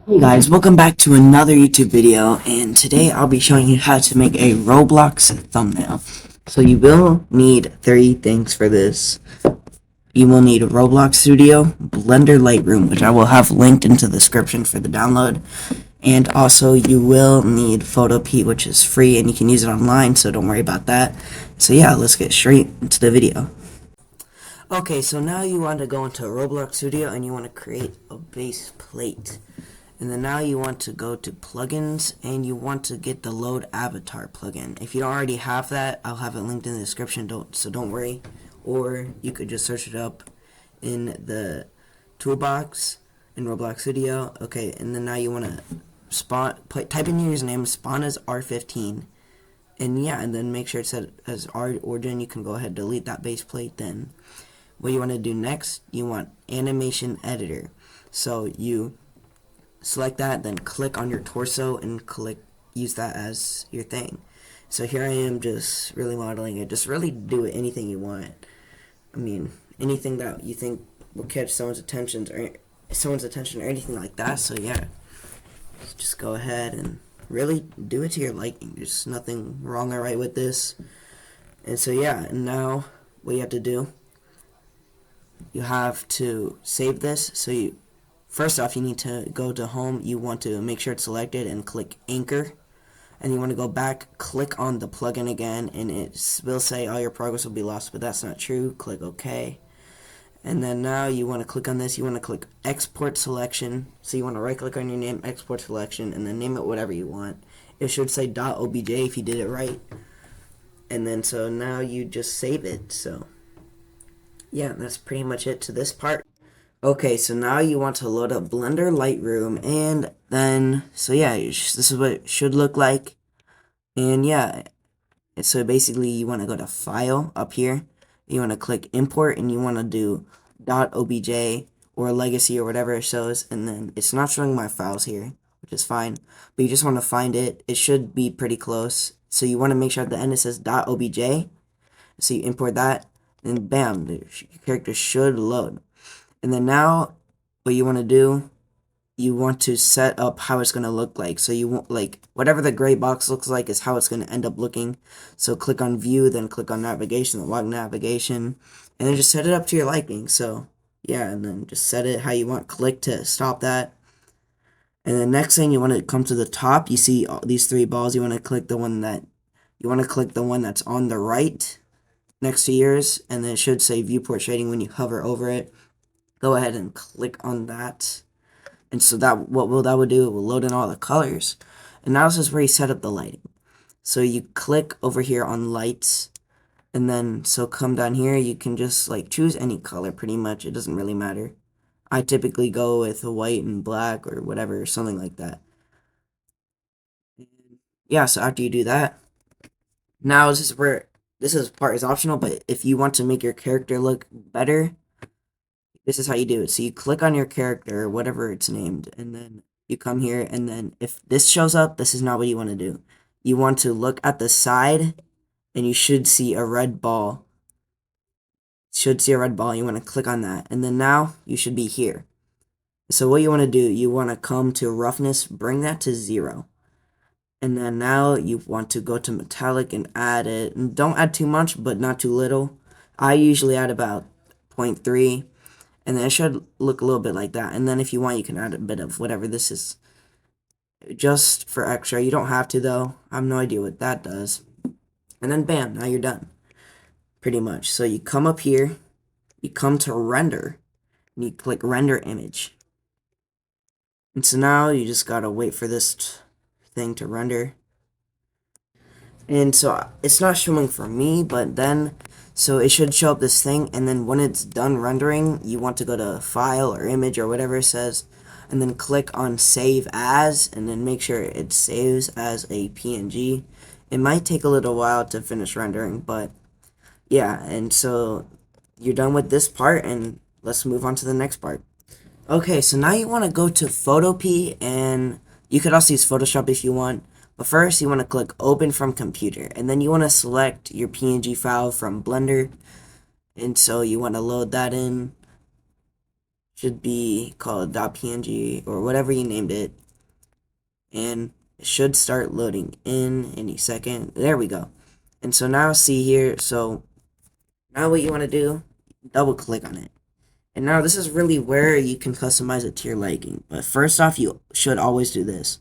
Hey guys, welcome back to another YouTube video, and today I'll be showing you how to make a Roblox thumbnail. So you will need three things for this. You will need Roblox Studio, Blender Lightroom, which I will have linked into the description for the download, and also you will need Photopea, which is free and you can use it online, so don't worry about that. So yeah, let's get straight into the video. Okay, so now you want to go into Roblox Studio and you want to create a base plate. And then now you want to go to plugins and you want to get the load avatar plugin. If you don't already have that, I'll have it linked in the description, so don't worry. Or you could just search it up in the toolbox in Roblox Studio. Okay, and then now you want to type in your username, spawn as R15. And yeah, and then make sure it's set as R origin. You can go ahead and delete that base plate then. What you want to do next, you want animation editor. So you select that, then click on your torso and use that as your thing. So here I am just really modeling it. Just really do it anything you want. I mean, anything that you think will catch someone's attention or anything like that. So yeah, just go ahead and really do it to your liking. There's nothing wrong or right with this. And so yeah, and now what you have to do, you have to save this. So first off, you need to go to home. You want to make sure it's selected and click anchor. And you want to go back, click on the plugin again, and it will say all your progress will be lost, but that's not true. Click OK. And then now you want to click on this. You want to click export selection. So you want to right click on your name, export selection, and then name it whatever you want. It should say .obj if you did it right. And then so now you just save it. So yeah, that's pretty much it to this part. Okay, so now you want to load up Blender Lightroom, and then, so yeah, this is what it should look like. And yeah, so basically you want to go to File up here, you want to click Import, and you want to do .obj or Legacy or whatever it shows, and then it's not showing my files here, which is fine, but you just want to find it. It should be pretty close, so you want to make sure at the end it says .obj, so you import that, and bam, the character should load. And then now, what you want to do, you want to set up how it's going to look like. So you want, like, whatever the gray box looks like is how it's going to end up looking. So click on view, then click on navigation, then log navigation, and then just set it up to your liking. So yeah, and then just set it how you want. Click to stop that. And then next thing, you want to come to the top. You see all these three balls. You want to click the one that's on the right next to yours, and then it should say viewport shading when you hover over it. Go ahead and click on that, and so that would do, it will load in all the colors. And now this is where you set up the lighting. So you click over here on lights, and then so come down here, you can just like choose any color pretty much. It doesn't really matter. I typically go with white and black or whatever, something like that. Yeah, so after you do that, now this part is optional, but if you want to make your character look better, this is how you do it. So you click on your character, whatever it's named, and then you come here, and then if this shows up, this is not what you want to do. You want to look at the side, and you should see a red ball. You want to click on that, and then now you should be here. So what you want to do, you want to come to roughness, bring that to 0. And then now you want to go to metallic and add it. And don't add too much, but not too little. I usually add about 0.3. And then it should look a little bit like that. And then if you want, you can add a bit of whatever this is, just for extra. You don't have to, though. I have no idea what that does. And then bam, now you're done, pretty much. So you come up here, you come to render, and you click render image. And so now you just gotta wait for this thing to render. And so it's not showing for me, but then, so it should show up this thing, and then when it's done rendering, you want to go to file or image or whatever it says, and then click on save as, and then make sure it saves as a PNG. It might take a little while to finish rendering, but yeah, and so you're done with this part, and let's move on to the next part. Okay, so now you want to go to Photopea, and you could also use Photoshop if you want. But first, you want to click Open from Computer, and then you want to select your PNG file from Blender, and so you want to load that in. should be called .png or whatever you named it, and it should start loading in any second. There we go. And so now see here, so now what you want to do, double click on it. And now this is really where you can customize it to your liking. But first off, you should always do this.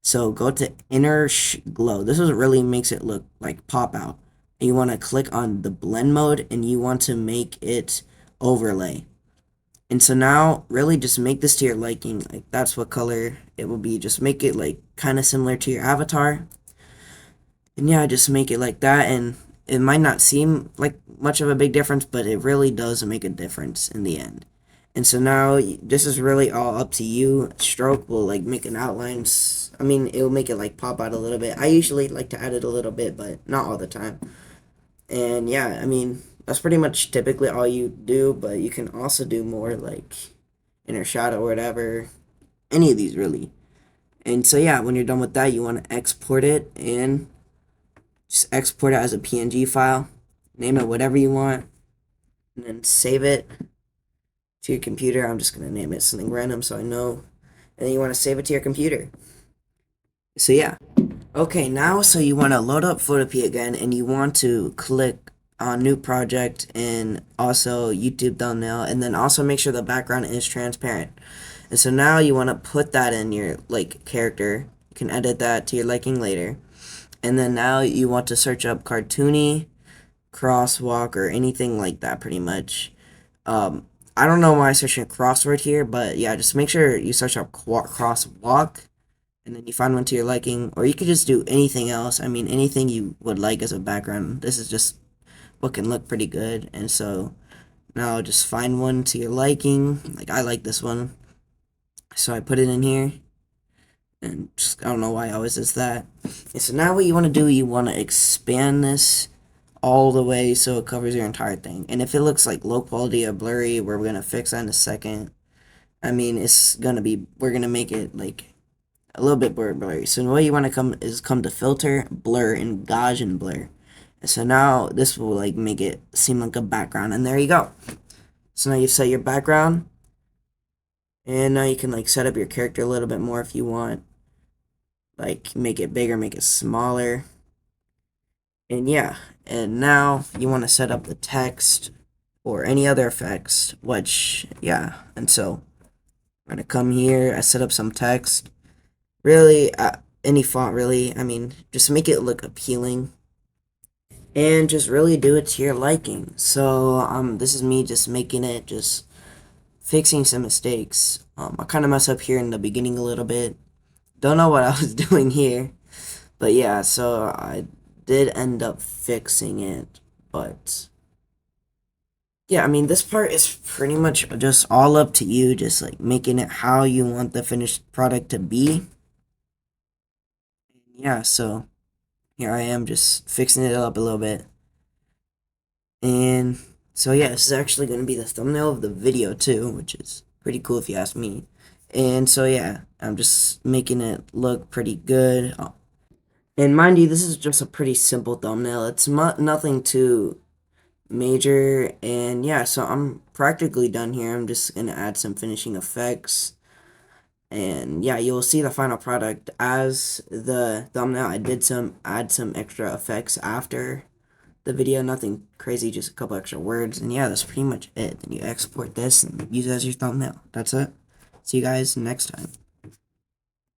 So go to inner glow. This is really makes it look like pop out. And you want to click on the blend mode and you want to make it overlay. And so now really just make this to your liking. Like that's what color it will be. Just make it like kind of similar to your avatar. And yeah, just make it like that, and it might not seem like much of a big difference, but it really does make a difference in the end. And so now this is really all up to you. Stroke will like make an outline. I mean, it will make it like pop out a little bit. I usually like to add it a little bit, but not all the time. And yeah, I mean, that's pretty much typically all you do, but you can also do more like inner shadow or whatever. Any of these really. And so yeah, when you're done with that, you want to export it and just export it as a PNG file, name it whatever you want, and then save it to your computer. I'm just going to name it something random so I know. And then you want to save it to your computer. So yeah. Okay, now so you want to load up Photopea again, and you want to click on new project and also YouTube thumbnail, and then also make sure the background is transparent. And so now you want to put that in your like character. You can edit that to your liking later. And then now you want to search up cartoony, crosswalk, or anything like that pretty much. I don't know why I searched a crossword here, but yeah, just make sure you search up crosswalk, and then you find one to your liking, or you could just do anything else. I mean, anything you would like as a background. This is just what can look pretty good, and so now just find one to your liking. Like I like this one, so I put it in here. And just, I don't know why I always does that. And so now what you want to do, you want to expand this all the way so it covers your entire thing. And if it looks like low quality or blurry, we're going to fix that in a second. I mean, it's going to be, we're going to make it like a little bit blurry. So what you want to come to filter, blur, and Gaussian blur. And so now this will like make it seem like a background. And there you go. So now you've set your background. And now you can like set up your character a little bit more if you want. Like make it bigger, make it smaller. And yeah, and now you want to set up the text or any other effects, which yeah, and so I'm gonna come here, I set up some text. Really, any font really, I mean, just make it look appealing. And just really do it to your liking. So this is me just making it, just fixing some mistakes. I kind of messed up here in the beginning a little bit. Don't know what I was doing here. But yeah, so I did end up fixing it. But yeah, I mean, this part is pretty much just all up to you. Just like making it how you want the finished product to be. Yeah, so here I am just fixing it up a little bit. And so yeah, this is actually going to be the thumbnail of the video too, which is pretty cool if you ask me. And so yeah, I'm just making it look pretty good. And mind you, this is just a pretty simple thumbnail. It's nothing too major. And yeah, so I'm practically done here. I'm just going to add some finishing effects. And yeah, you'll see the final product as the thumbnail. I did add some extra effects after the video, nothing crazy, just a couple extra words. And yeah, that's pretty much it. Then you export this and use it as your thumbnail. That's it. See you guys next time.